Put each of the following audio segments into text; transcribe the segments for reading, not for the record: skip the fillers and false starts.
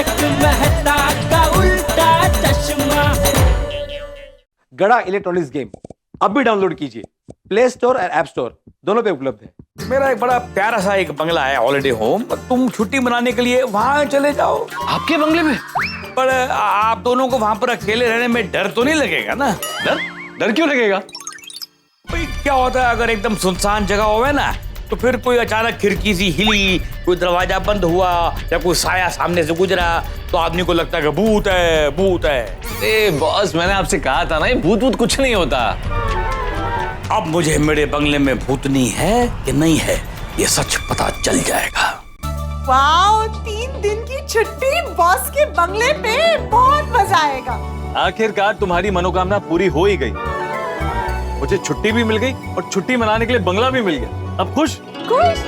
तारक मेहता का उल्टा चश्मा। गड़ा इलेक्ट्रॉनिक्स गेम अब भी डाउनलोड कीजिए, प्ले स्टोर और ऐप स्टोर दोनों पे उपलब्ध है। मेरा एक बड़ा प्यारा सा एक बंगला है हॉलिडे होम, तुम छुट्टी मनाने के लिए वहाँ चले जाओ। आपके बंगले में? पर आप दोनों को वहाँ पर अकेले रहने में डर तो नहीं लगेगा ना? डर? डर क्यों लगेगा? भाई क्या होता है अगर एकदम सुनसान जगह होवे ना, तो फिर कोई अचानक खिड़की सी हिली, कोई दरवाजा बंद हुआ या कोई साया सामने से गुजरा तो आदमी को लगता है कि भूत है, भूत है। ए बॉस, मैंने आपसे कहा था ना, ये भूत भूत कुछ नहीं होता। अब मुझे मेरे बंगले में भूतनी है कि नहीं है ये सच पता चल जाएगा। वाओ, 3 दिन की छुट्टी बॉस के बंगले पे, बहुत मजा आएगा। आखिरकार तुम्हारी मनोकामना पूरी हो ही गई। मुझे छुट्टी भी मिल गई और छुट्टी मनाने के लिए बंगला भी मिल गया। अब खुश? खुश?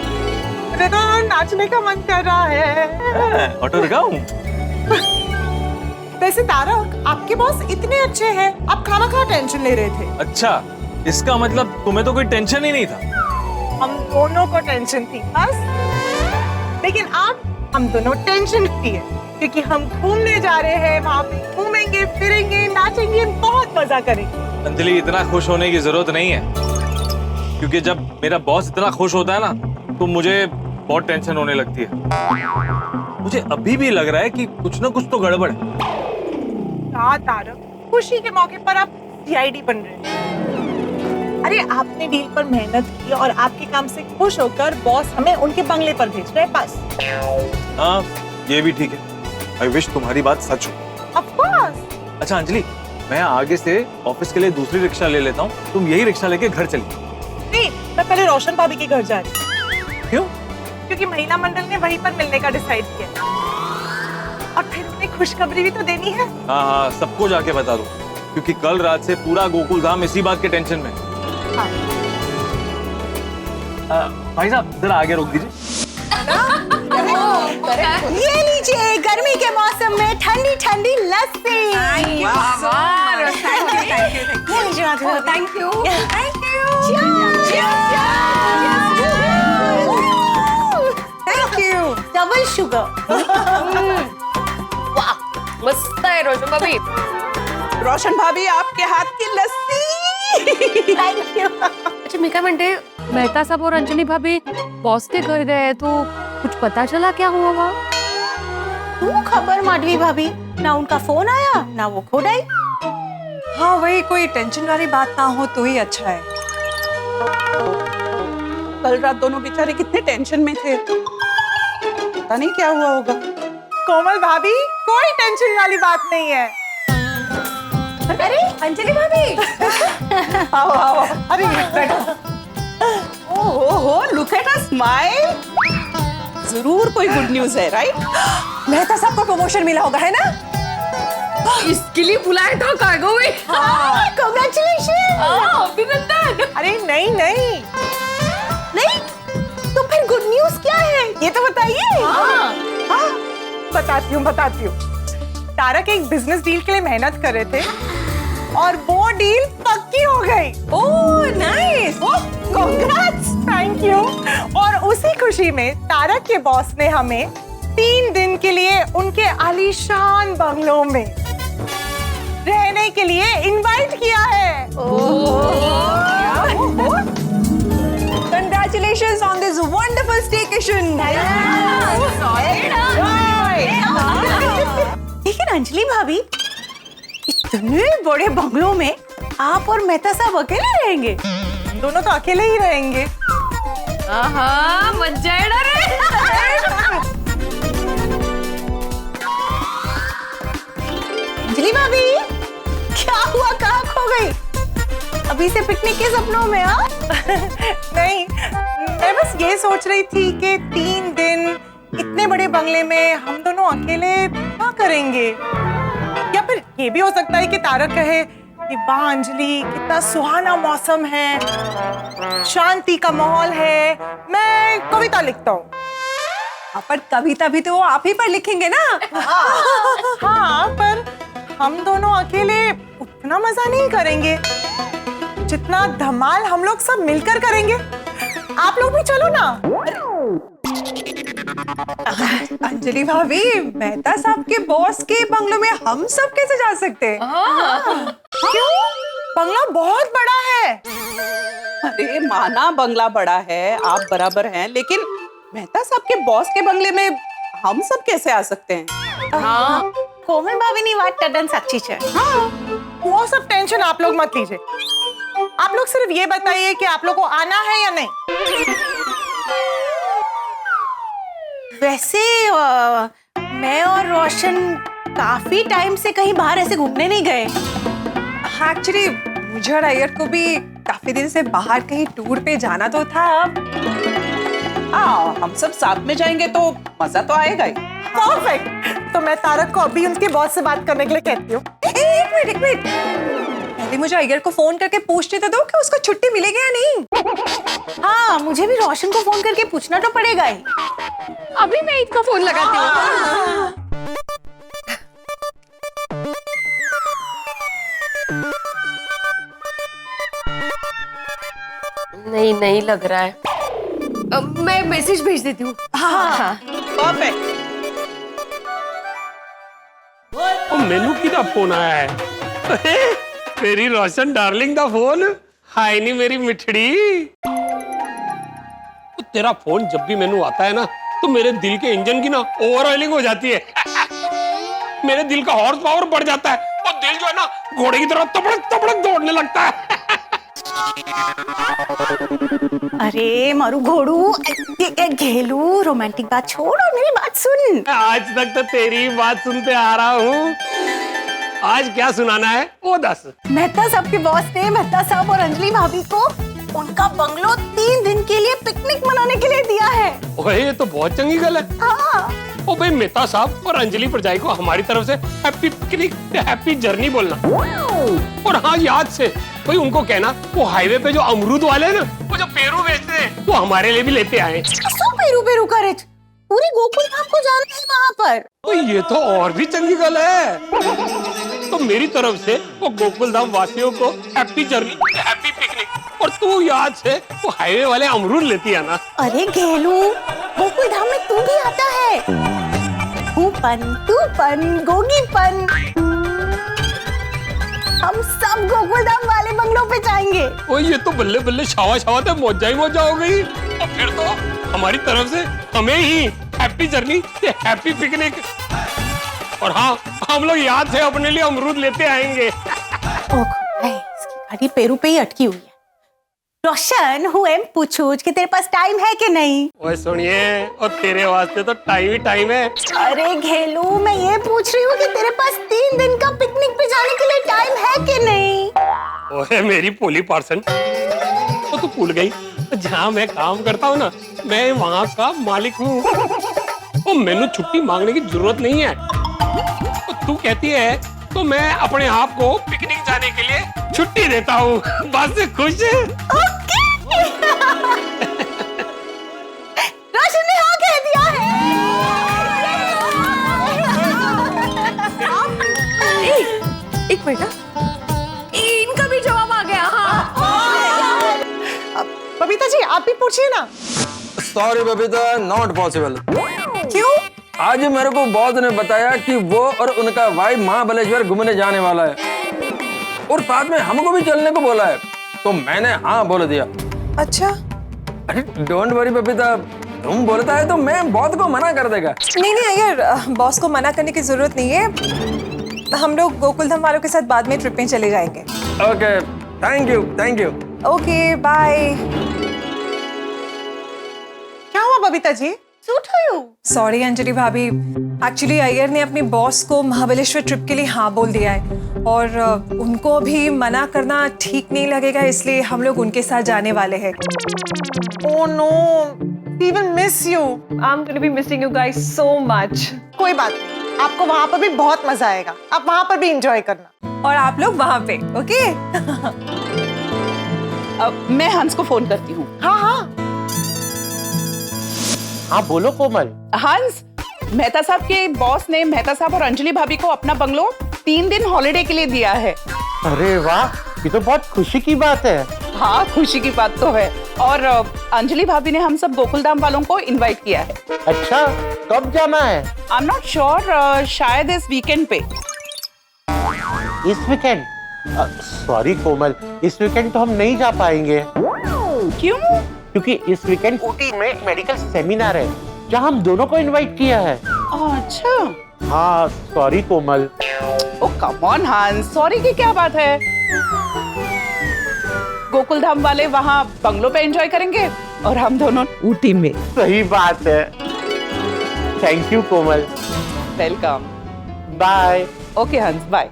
मुझे तो नाचने का मन कर रहा है। ऑटो रुकाऊं? वैसे तारक, आपके बॉस इतने अच्छे हैं, आप खाना टेंशन ले रहे थे। अच्छा, इसका मतलब तुम्हें तो कोई टेंशन ही नहीं था। हम दोनों को टेंशन थी बस, लेकिन आप हम दोनों टेंशन फ्री है क्योंकि हम घूमने जा रहे हैं, वहाँ पे घूमेंगे, फिरेंगे, नाचेंगे, बहुत मजा करेंगे। अंजलि, इतना खुश होने की जरूरत नहीं है, क्योंकि जब मेरा बॉस इतना खुश होता है ना तो मुझे बहुत टेंशन होने लगती है। मुझे अभी भी लग रहा है कि कुछ ना कुछ तो गड़बड़ है। हाँ तारक, खुशी के मौके पर आप सीआईडी बन रहे हैं। अरे आपने डील पर मेहनत की और आपके काम से खुश होकर बॉस हमें उनके बंगले पर भेज रहे हैं बस। हाँ, ये भी ठीक है। आई विश तुम्हारी बात सच हो। Of course. अच्छा अंजलि, मैं आगे से ऑफिस के लिए दूसरी रिक्शा ले लेता हूँ, तुम यही रिक्शा लेके घर चलिए। नहीं, मैं पहले रोशन भाभी के घर जा रही हूँ। क्यों? क्योंकि महिला मंडल ने वहीं पर मिलने का डिसाइड किया और फिर उन्हें खुशखबरी भी तो देनी है। हाँ, सबको जाके बता दो, क्योंकि कल रात से पूरा गोकुल धाम इसी बात के टेंशन में। हाँ। भाई साहब जरा आगे रोक दीजिए। ये लीजिए, गर्मी के मौसम में ठंडी ठंडी लस्सी। Thank you. Double sugar. वाह, मस्त है रोशन भाभी। रोशन भाभी, आपके हाथ की लस्सी। Thank you. अच्छा मैं क्या म्हणते, मेहता साहब और अंजलि भाभी बॉस के घर गए तो कुछ पता चला क्या हुआ वहाँ? तू खबर माधवी भाभी, ना उनका फोन आया ना वो खुद आई। हाँ, वही कोई टेंशन वाली बात ना हो तो ही अच्छा है। कल रात दोनों बेचारे कितने टेंशन में थे, पता नहीं क्या हुआ होगा। कोमल भाभी, कोई टेंशन वाली बात नहीं है। अरे अंजलि भाभी। आओ आओ, अरे बैठो। ओहो, लुक एट अ स्माइल। जरूर कोई गुड न्यूज है, राइट? मेहता साहब को प्रमोशन मिला होगा, है ना? इसके लिए बुलाया था कार्गो में। कांग्रेचुलेशन। अभिनंदन। अरे नहीं नहीं नहीं, तो फिर गुड न्यूज क्या है ये तो बताइए। हाँ, बताती हूँ। तारक एक बिजनेस डील के लिए मेहनत कर रहे थे और वो डील पक्की हो गई। Oh nice, congrats, thank you. और उसी खुशी में तारक के बॉस ने हमें 3 दिन के लिए उनके आलीशान बंगलों में रहने के लिए इनवाइट किया है। Congratulations on this wonderful staycation. लेकिन अंजलि भाभी, इतने बड़े बंगलों में आप और मेहता साहब अकेले रहेंगे? दोनों तो अकेले ही रहेंगे। आहा, मजा है रे। अंजलि भाभी, क्या हुआ, कहाँ खो गई? अभी से पिकनिक के सपनों में? हाँ नहीं, मैं बस ये सोच रही थी कि 3 दिन इतने बड़े बंगले में हम दोनों अकेले क्या करेंगे। या फिर ये भी हो सकता है कि तारक कहे कि वाह अंजलि, कितना सुहाना मौसम है, शांति का माहौल है, मैं कविता लिखता हूँ। पर कविता भी तो वो आप ही पर लिखेंगे ना। हाँ, पर हम दोनों अकेले उतना मजा नहीं करेंगे जितना धमाल हम लोग सब मिलकर करेंगे। आप लोग भी चलो ना। अंजलि भाभी, मेहता साहब के बॉस के बंगलों में हम सब कैसे जा सकते हैं? क्यों? बंगला बहुत बड़ा है। अरे माना बंगला बड़ा है, आप बराबर हैं, लेकिन मेहता साहब के बॉस के बंगले में हम सब कैसे आ सकते हैं? हाँ, कोमल भाभी नहीं बात टडन सच्ची है। हाँ, वो सब टेंशन आप लोग मत लीजिए। आप लोग सिर्फ ये बताइए कि आप लोग को आना है या नहीं। वैसे मैं और रोशन काफी टाइम से कहीं बाहर ऐसे घूमने नहीं गए। एक्चुअली मुझे और अय्यर को भी काफी दिन से बाहर कहीं टूर पे जाना तो था। हाँ, हम सब साथ में जाएंगे तो मजा तो आएगा ही। परफेक्ट। तो मैं तारक को अभी उनके बॉस से बात करने के लिए कहती हूँ। एक मिनट, पहले मुझे अय्यर को फोन करके पूछने तो दो कि उसको छुट्टी मिलेगी या नहीं। हाँ, मुझे भी रोशन को फोन करके पूछना तो पड़ेगा ही। अभी मैं इसका फोन लगाती हूँ। नहीं नहीं लग रहा है। मैं मैसेज भेज देती हूँ। हाँ। परफेक्ट। मेनू किदा फोन आया है? मेरी रोशन डार्लिंग दा फोन। हाय नी मेरी मिठड़ी। तेरा फोन जब भी मेनू आता है ना तो मेरे दिल के इंजन की ना ओवर ऑयलिंग हो जाती है। मेरे दिल का हॉर्स पावर बढ़ जाता है और दिल जो है ना घोड़े की तरह तबड़क तबड़क दौड़ने लगता है। अरे मारू घोड़ू, घेलू, रोमांटिक बात छोड़ और मेरी बात सुन। आज तक तो तेरी बात सुनते आ रहा हूँ, आज क्या सुनाना है वो दस। मेहता साहब के बॉस ने मेहता साहब और अंजलि भाभी को उनका बंगलो 3 दिन के लिए पिकनिक मनाने के लिए दिया है। ओए ये तो बहुत चंगी गल है। हाँ। ओ भाई, मेहता साहब और अंजलि परजाई को हमारी तरफ से हैप्पी पिकनिक, हैप्पी जर्नी बोलना। और हाँ, याद से भाई उनको कहना वो हाईवे पे जो अमरूद वाले हैं ना, वो जो पेरू बेचते हैं, वो हमारे लिए भी लेते आए। सो पेरू करे, पूरी गोकुल धाम को जानते हैं वहाँ पर। तो ये तो और भी चंगी गल है। तो मेरी तरफ से वो गोकुल धाम वासियों को हैप्पी जर्नी, हैप्पी पिकनिक। और तू याद से वो हाईवे वाले अमरूद लेती है ना। अरे घेलू, गोकुल धाम में तू भी आता है। तूपन, गोगीपन, हम सब गोकुल धाम वाले बंगलों पे जाएंगे। ओ ये तो बल्ले बल्ले शावा शावा तो मौजा ही मौजा हो गई। और फिर तो हमारी तरफ से हमें ही हैप्पी जर्नी, हैप्पी पिकनिक। और हाँ, हम लोग याद से अपने लिए अमरूद लेते आएंगे। इसकी गाड़ी पेरू पे ही अटकी हुई है। रोशन, पूछूच कि तेरे पास टाइम है कि नहीं? ओए सुनिए, और तेरे वास्ते तो टाइम ही टाइम है। अरे घेलू, मैं ये पूछ रही हूँ कि तेरे पास 3 दिन का पिकनिक पे जाने के लिए टाइम है कि नहीं? ओए मेरी पोली पार्सन, तो तू भूल गई जहाँ मैं काम करता हूँ ना, मैं वहाँ का मालिक हूँ। तो मैंने छुट्टी मांगने की जरूरत नहीं है। तो तू कहती है तो मैं अपने आप को पिकनिक जाने के लिए छुट्टी देता हूँ। बस खुश है। रोशन ने हाँ कह दिया है। एक मिनट, इनका भी जवाब आ गया। हाँ। बबीता जी, आप भी पूछिए ना। Sorry Babita, not possible. क्यों? आज मेरे को बॉस ने बताया कि वो और उनका भाई महाबलेश्वर घूमने जाने वाला है और साथ में हमको भी चलने को बोला है, तो मैंने हाँ बोल दिया। अच्छा, अरे डोंट वरी बबीता, तुम बोलता है तो मैं बॉस को मना कर देगा। नहीं अय्यर, बॉस को मना करने की जरूरत नहीं है। हम लोग गोकुल धाम वालों के साथ बाद में ट्रिप में चले जाएंगे। Okay, thank you. Okay, bye. क्या हुआ बबीता जी? सूट हो? सॉरी अंजलि भाभी, एक्चुअली अय्यर ने अपने बॉस को महाबलेश्वर ट्रिप के लिए हाँ बोल दिया है और उनको भी मना करना ठीक नहीं लगेगा, इसलिए हम लोग उनके साथ जाने वाले हैं। Oh no, we will miss you. I'm gonna be missing you guys so much. कोई बात नहीं, आपको वहाँ पर भी बहुत मजा आएगा। आप वहाँ पर भी एंजॉय करना। और आप लोग वहाँ पे, ओके? मैं हंस को फोन करती हूँ। हाँ। हाँ बोलो कोमल। हंस, मेहता साहब के बॉस ने मेहता साहब और अंजलि भाभी को अपना बंगलो 3 दिन हॉलिडे के लिए दिया है। अरे वाह, ये तो बहुत खुशी की बात है। हाँ, खुशी की बात तो है। और अंजलि भाभी ने हम सब गोकुलधाम वालों को इनवाइट किया है। अच्छा, कब जाना है? आई एम नॉट श्योर, शायद इस वीकेंड पे। इस वीकेंड? सॉरी कोमल, इस वीकेंड तो हम नहीं जा पाएंगे। क्यों? क्योंकि इस वीकेंड ऊटी में एक मेडिकल सेमिनार है जहाँ हम दोनों को इनवाइट किया है। अच्छा। हाँ, sorry Komal. Oh come on Hans, sorry की क्या बात है? गोकुलधाम वाले वहाँ बंगलो पे एंजॉय करेंगे और हम दोनों ऊटी में। सही बात है। Thank you Komal. Welcome. Bye. Okay Hans, bye.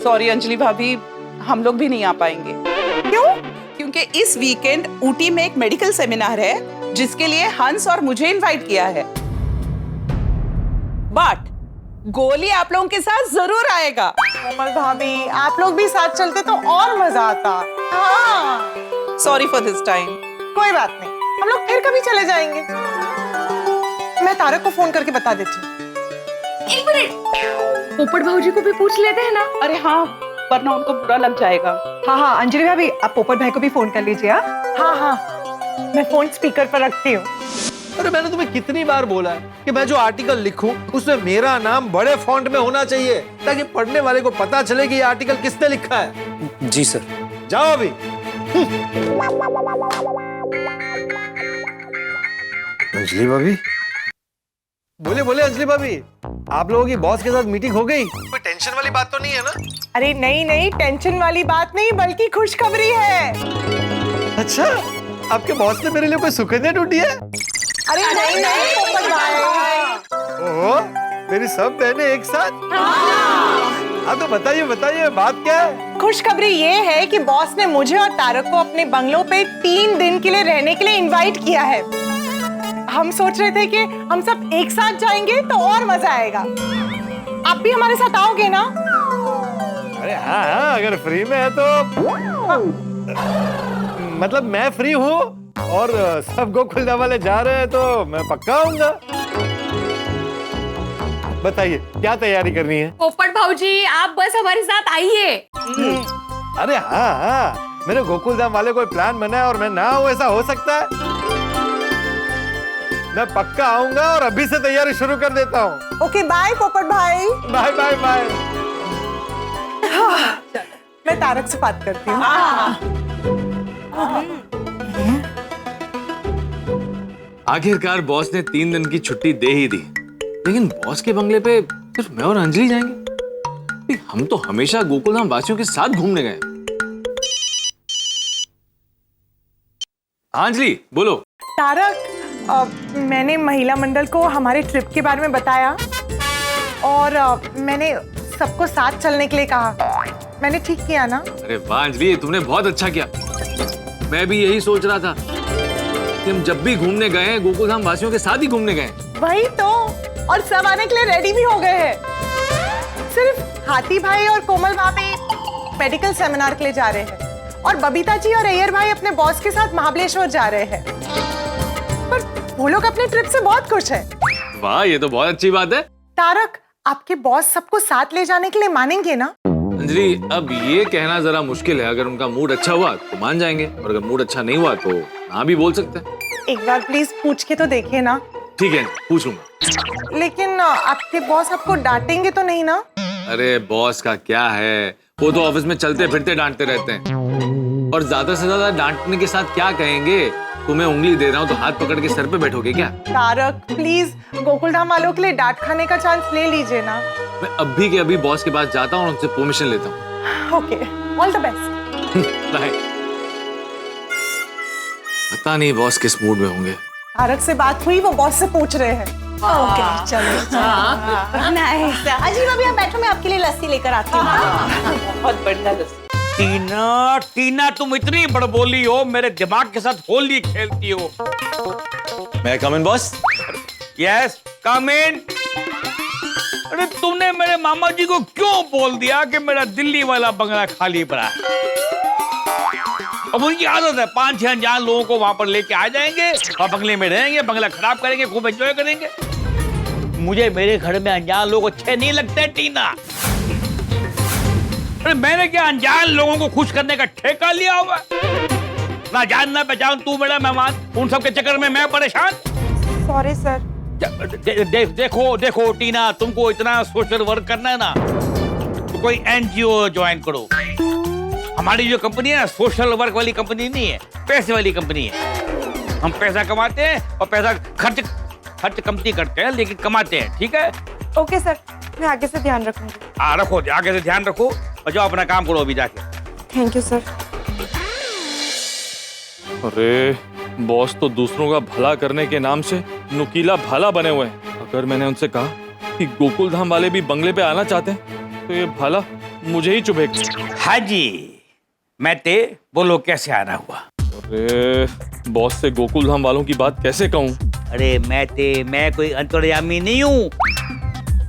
Sorry Anjali भाभी, हम लोग भी नहीं आ पाएंगे। क्यों? क्योंकि इस वीकेंड ऊटी में एक मेडिकल सेमिनार है जिसके लिए हंस और मुझे इनवाइट किया है। बट गोली आप लोगों के साथ जरूर आएगा। कोमल भाभी, आप लोग भी साथ चलते तो और मजा आता। हाँ। Sorry for this time. कोई बात नहीं, हम लोग फिर कभी चले जाएंगे। मैं तारक को फोन करके बता देती हूँ। एक मिनट, पोपट भाऊजी को भी पूछ लेते हैं ना। अरे हाँ, वरना उनको बुरा लग जाएगा। हाँ हाँ अंजलि भाभी, आप पोपट भाई को भी फोन कर लीजिए। हाँ हाँ, मैं फोन स्पीकर पर रखती हूँ। अरे मैंने तुम्हें कितनी बार बोला है कि मैं जो आर्टिकल लिखूं उसमें मेरा नाम बड़े फॉन्ट में होना चाहिए ताकि पढ़ने वाले को पता चले कि ये आर्टिकल किसने लिखा है। जी सर। जाओ अभी। अंजलि भाभी, बोले बोले अंजलि भाभी, आप लोगों की बॉस के साथ मीटिंग हो गई? कोई टेंशन वाली बात तो नहीं है ना? अरे नहीं नहीं, टेंशन वाली बात नहीं, बल्कि खुशखबरी है। अच्छा, आपके बॉस ने मेरे लिए कोई सुखदिया ढूंढी है? अरे नहीं नहीं पोपट भाई। ओहो, मेरी सब बहनें एक साथ? हाँ तो बताइए बताइए, बात क्या है? खुशखबरी ये है कि बॉस ने मुझे और तारक को अपने बंगलो पे 3 दिन के लिए रहने के लिए इनवाइट किया है। हम सोच रहे थे कि हम सब एक साथ जाएंगे तो और मजा आएगा। आप भी हमारे साथ आओगे ना? अरे हाँ हाँ, अगर फ्री में है तो मतलब मैं फ्री हूँ और सब गोकुलधाम वाले जा रहे हैं तो मैं पक्का आऊंगा। बताइए क्या तैयारी करनी है? पोपट भाऊजी, आप बस हमारे साथ आइए। अरे हाँ हाँ, मेरे गोकुलधाम वाले कोई प्लान बनाए और मैं ना आऊं, ऐसा हो सकता है? मैं पक्का आऊंगा और अभी से तैयारी शुरू कर देता हूँ। ओके बाय पोपट भाई। Bye bye bye. मैं तारक से बात करती हूँ। आखिरकार बॉस ने 3 दिन की छुट्टी दे ही दी, लेकिन बॉस के बंगले पे सिर्फ मैं और अंजलि जाएंगे? हम तो हमेशा गोकुलधाम वासियों के साथ घूमने गए। अंजलि बोलो। तारक, मैंने महिला मंडल को हमारे ट्रिप के बारे में बताया और मैंने सबको साथ चलने के लिए कहा। मैंने ठीक किया ना? अरे वाह अंजलि, तुमने बहुत अच्छा किया। मैं भी यही सोच रहा था कि हम जब भी घूमने गए हैं गोकुलधाम वासियों के साथ ही घूमने गए। वही तो, और सब आने के लिए रेडी भी हो गए हैं। सिर्फ हाथी भाई और कोमल भाभी मेडिकल सेमिनार के लिए जा रहे हैं और बबीता जी और अय्यर भाई अपने बॉस के साथ महाबलेश्वर जा रहे हैं। पर वो लोग अपने ट्रिप से बहुत खुश हैं। वाह, ये तो बहुत अच्छी बात है। तारक, आपके बॉस सबको साथ ले जाने के लिए मानेंगे ना? अंजलि, अब ये कहना जरा मुश्किल है। अगर उनका मूड अच्छा हुआ तो मान जाएंगे और अगर मूड अच्छा नहीं हुआ तो हाँ भी बोल सकते हैं। एक बार प्लीज पूछ के तो देखिए ना। ठीक है, पूछ लूंगा। लेकिन आपके बॉस आपको डांटेंगे तो नहीं ना? अरे बॉस का क्या है, वो तो ऑफिस में चलते फिरते डांटते रहते हैं और ज्यादा से ज्यादा डांटने के साथ क्या कहेंगे? तुम्हें उंगली दे रहा हूँ तो हाथ पकड़ के सर पे बैठोगे क्या? तारक प्लीज, गोकुलधाम वालों के लिए डांट खाने का चांस ले लीजिए ना। मैं अभी के अभी बॉस के पास जाता हूँ और उनसे परमिशन लेता हूँ। Okay, all the best. Bye. पता नहीं बॉस किस मूड में होंगे। तारक से बात हुई, वो बॉस से पूछ रहे हैं। ओके चलो। नाइस। अजी भाभी आप बैठो, मैं आपके लिए लस्सी लेकर आती हूँ। बहुत बढ़िया लस्सी। टीना, टीना तुम इतनी बड़बोली हो, मेरे दिमाग के साथ होली खेलती हो। मैं कम इन बॉस? यस कम इन। अरे तुमने मेरे मामा जी को क्यों बोल दिया कि मेरा दिल्ली वाला बंगला खाली पड़ा है? अब उनकी आदत है 5-6 अनजान लोगों को वहां पर लेके आ जाएंगे और बंगले में रहेंगे, बंगला खराब करेंगे, खूब एंजॉय करेंगे। मुझे मेरे घर में अनजान लोग अच्छे नहीं लगते टीना। अरे मैंने क्या अनजान लोगों को खुश करने का ठेका लिया हुआ? ना जान ना पहचान, तू मेरा मेहमान, उन सब के चक्कर में मैं परेशान। Sorry sir. देखो टीना, तुमको इतना सोशल वर्क करना है ना तो कोई एनजीओ ज्वाइन करो। हमारी जो कंपनी है सोशल वर्क वाली कंपनी नहीं है, पैसे वाली कंपनी है। हम पैसा कमाते हैं और पैसा खर्च कमती करते हैं, लेकिन कमाते हैं, ठीक है? ओके सर, मैं आगे से ध्यान रखूंगी। रखो, आगे से ध्यान रखो और जाओ अपना काम करो अभी जाके। Thank you sir. अरे बॉस तो दूसरों का भला करने के नाम से नुकीला भाला बने हुए हैं। अगर मैंने उनसे कहा कि गोकुल धाम वाले भी बंगले पे आना चाहते हैं तो ये भाला मुझे ही चुभेगा। हाँ जी, मैते बोलो कैसे आना हुआ? अरे बॉस से गोकुल धाम वालों की बात कैसे कहूँ? अरे मैं कोई अंतर्यामी नहीं हूँ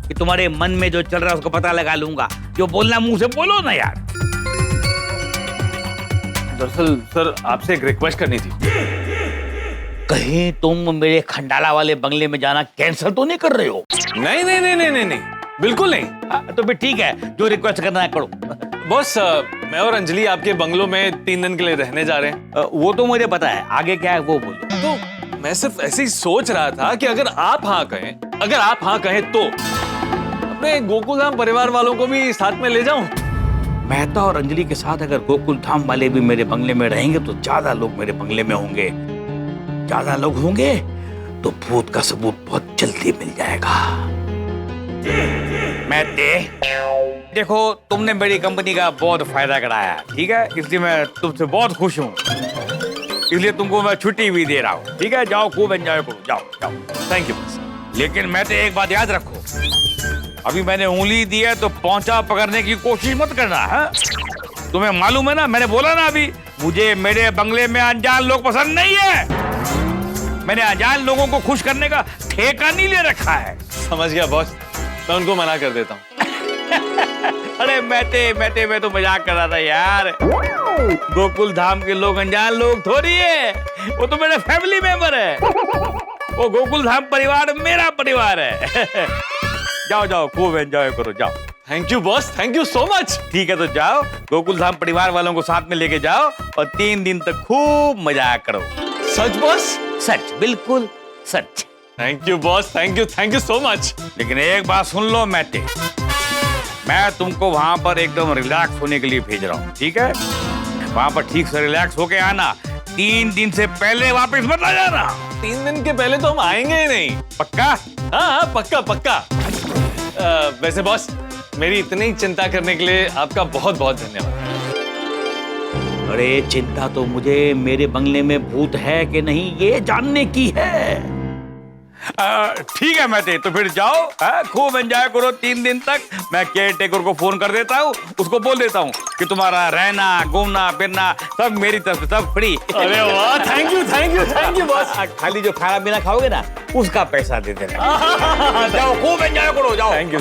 कि तुम्हारे मन में जो चल रहा है उसको पता लगा लूंगा। जो बोलना मुंह से बोलो ना यार। दरअसल सर आपसे एक रिक्वेस्ट करनी थी। कहीं तुम मेरे खंडाला वाले बंगले में जाना कैंसिल तो नहीं कर रहे हो? नहीं, बिल्कुल नहीं। तो फिर ठीक है, जो रिक्वेस्ट करना है करो। बॉस मैं और अंजलि आपके बंगलों में 3 दिन के लिए रहने जा रहे हैं। वो तो मुझे पता है, आगे क्या है वो बोलो। तो मैं सिर्फ ऐसे ही सोच रहा था कि अगर आप हाँ कहें तो अपने गोकुल धाम परिवार वालों को भी साथ में ले जाऊं। मेहता और अंजलि के साथ अगर गोकुल धाम वाले भी मेरे बंगले में रहेंगे तो ज्यादा लोग मेरे बंगले में होंगे। ज्यादा लोग होंगे तो भूत का सबूत बहुत जल्दी मिल जाएगा। देखो, तुमने मेरी कंपनी का बहुत फायदा कराया, ठीक है? इसलिए मैं तुमसे बहुत खुश हूँ, इसलिए तुमको मैं छुट्टी भी दे रहा हूँ, ठीक है? जाओ, खूब एंजॉय करो, जाओ। Thank you boss. लेकिन मैं तो एक बात याद रखो, अभी मैंने उंगली दी है तो पहुंचा पकड़ने की कोशिश मत करना है। तुम्हें मालूम है ना, मैंने बोला ना अभी, मुझे मेरे बंगले में अनजान लोग पसंद नहीं है। मैंने अनजान लोगों को खुश करने का ठेका नहीं ले रखा है। समझ गया बॉस, मैं उनको मना कर देता हूँ। अरे मैं तो मजाक कर रहा था यार। गोकुल धाम के लोग अनजान लोग थोड़ी है, वो तो मेरे फैमिली मेंबर है। वो गोकुल धाम परिवार मेरा परिवार है। जाओ, खूब एंजॉय करो, जाओ। Thank you boss, thank you so much. ठीक है तो जाओ, गोकुल धाम परिवार वालों को साथ में लेके जाओ और 3 दिन तक खूब मजा करो। सच बॉस? सच, बिल्कुल सच। Thank you boss, thank you so much. लेकिन एक बात सुन लो मैते, मैं तुमको वहां पर एकदम रिलैक्स होने के लिए भेज रहा हूँ, ठीक है? वहां पर ठीक से रिलैक्स होके आना। 3 दिन से पहले वापस मत आ जाना। 3 दिन के पहले तो हम आएंगे ही नहीं। पक्का? हाँ, पक्का। वैसे बॉस, मेरी इतनी चिंता करने के लिए आपका बहुत बहुत धन्यवाद। अरे चिंता तो मुझे मेरे बंगले में भूत है कि नहीं ये जानने की है। ठीक है मैते, तो फिर जाओ, खूब एंजॉय करो 3 दिन तक। मैं केयर टेकर को फोन कर देता हूँ, उसको बोल देता हूँ कि तुम्हारा रहना घूमना फिरना सब मेरी तरफ से सब फ्री। अरे वाह, थैंक यू बॉस। खाली जो खाना पीना खाओगे ना उसका पैसा दे देना। जाओ, खूब एंजॉय करो, जाओ। Thank you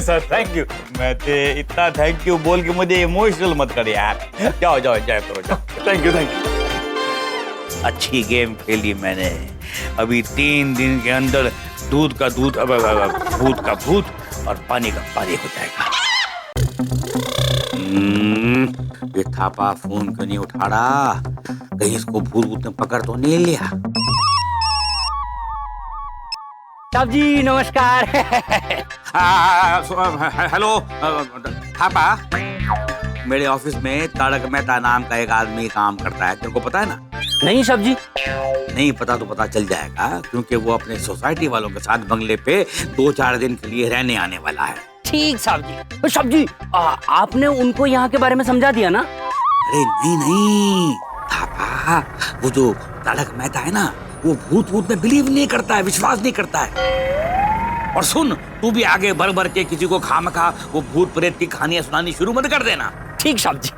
sir, thank you. मैते इतना थैंक यू बोल के मुझे इमोशनल मत कर यार। जाओ एंजॉय करो, जाओ। Thank you. अच्छी गेम खेली मैंने। अभी 3 दिन के अंदर दूध का दूध, भूत का भूत और पानी का पानी हो जाएगा। ये थापा फोन क्यों नहीं उठा रहा? कहीं इसको भूत ने पकड़ तो नहीं लिया? साहब जी नमस्कार। हेलो थापा, मेरे ऑफिस में तारक मेहता नाम का एक आदमी काम करता है, तेरे को पता है ना? नहीं साहब जी। नहीं पता तो पता चल जाएगा, क्योंकि वो अपने सोसाइटी वालों के साथ बंगले पे 2-4 दिन के लिए रहने आने वाला है। ठीक साहब जी। तो साहब जी आपने उनको यहाँ के बारे में समझा दिया ना? अरे नहीं थापा, वो जो तारक मेहता है ना, वो भूत में बिलीव नहीं करता है, विश्वास नहीं करता है। और सुन, तू भी आगे बढ़ के किसी को खामखा वो भूत प्रेत की कहानियां सुनानी शुरू मत कर देना। ठीक साहब जी।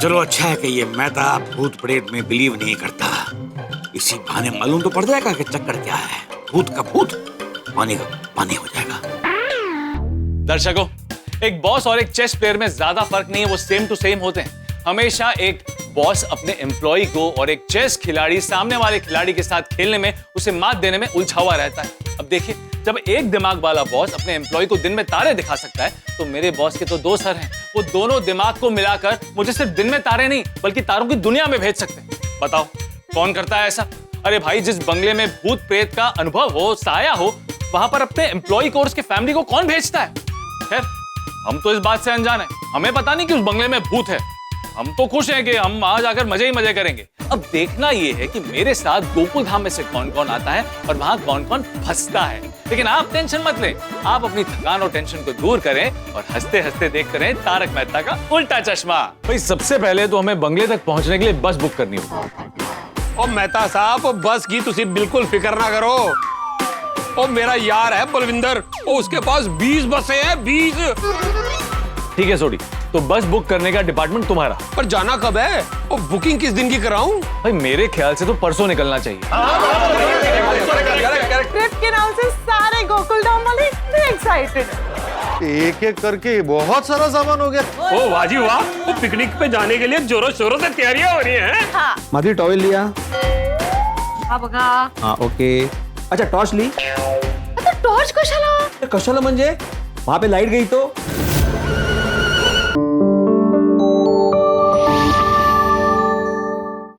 चलो अच्छा है कि ये मेहता भूत प्रेत में बिलीव नहीं करता, इसी बहाने मालूम तो पड़ जाएगा कि चक्कर क्या है। भूत का भूत, पानी का पानी हो जाएगा। दर्शकों, एक बॉस और एक चेस प्लेयर में ज्यादा फर्क नहीं है, वो सेम टू सेम होते हैं। हमेशा एक बॉस अपने एम्प्लॉय को और एक चेस खिलाड़ी सामने वाले खिलाड़ी के साथ खेलने में, उसे मात देने में उलझा हुआ रहता है। अब देखिए, जब एक दिमाग वाला बॉस अपने एम्प्लॉय को दिन में तारे दिखा सकता है, तो मेरे बॉस के तो 2 सर हैं। वो दोनों दिमाग को मिलाकर मुझे सिर्फ दिन में तारे नहीं बल्कि तारों की दुनिया में भेज सकते हैं। बताओ कौन करता है ऐसा? अरे भाई, जिस बंगले में भूत प्रेत का अनुभव हो, साया हो, वहां पर अपने एम्प्लॉय को और उसके फैमिली को कौन भेजता है? खैर, हम तो इस बात से अनजान है। हमें पता नहीं कि उस बंगले में भूत है। हम तो खुश हैं कि हम वहां जाकर मजे ही मजे करेंगे। अब देखना ये है कि मेरे साथ गोकुल धाम में से कौन कौन आता है और वहां कौन कौन फंसता है। लेकिन आप टेंशन मत लें, आप अपनी थकान और टेंशन को दूर करें और हंसते हंसते देखते रहें तारक मेहता का उल्टा चश्मा। भाई, सबसे पहले तो हमें बंगले तक पहुंचने के लिए बस बुक करनी होगी। और मेहता साहब, बस की तुसी बिल्कुल फिक्र ना करो। और मेरा यार है बलविंदर, उसके पास 20 बसें हैं, 20। ठीक है सोडी, तो बस बुक करने का डिपार्टमेंट तुम्हारा। पर जाना कब है? और बुकिंग किस दिन की कराऊं? भाई, मेरे ख्याल से तो परसों निकलना चाहिए। ट्रिप के नाम से सारे गोकुल धाम वाले इतने एक्साइटेड। एक एक करके बहुत सारा सामान हो गया। ओ वाह जी वाह, वो पिकनिक पे जाने के लिए जोरों शोरों से तैयारियां हो रही हैं। हाँ। माधुरी टॉवेल लिया? हा बघा. हाँ ओके. अच्छा टॉर्च ली? आता टॉर्च कशाला? कशाला म्हणजे वहां पे लाइट गई तो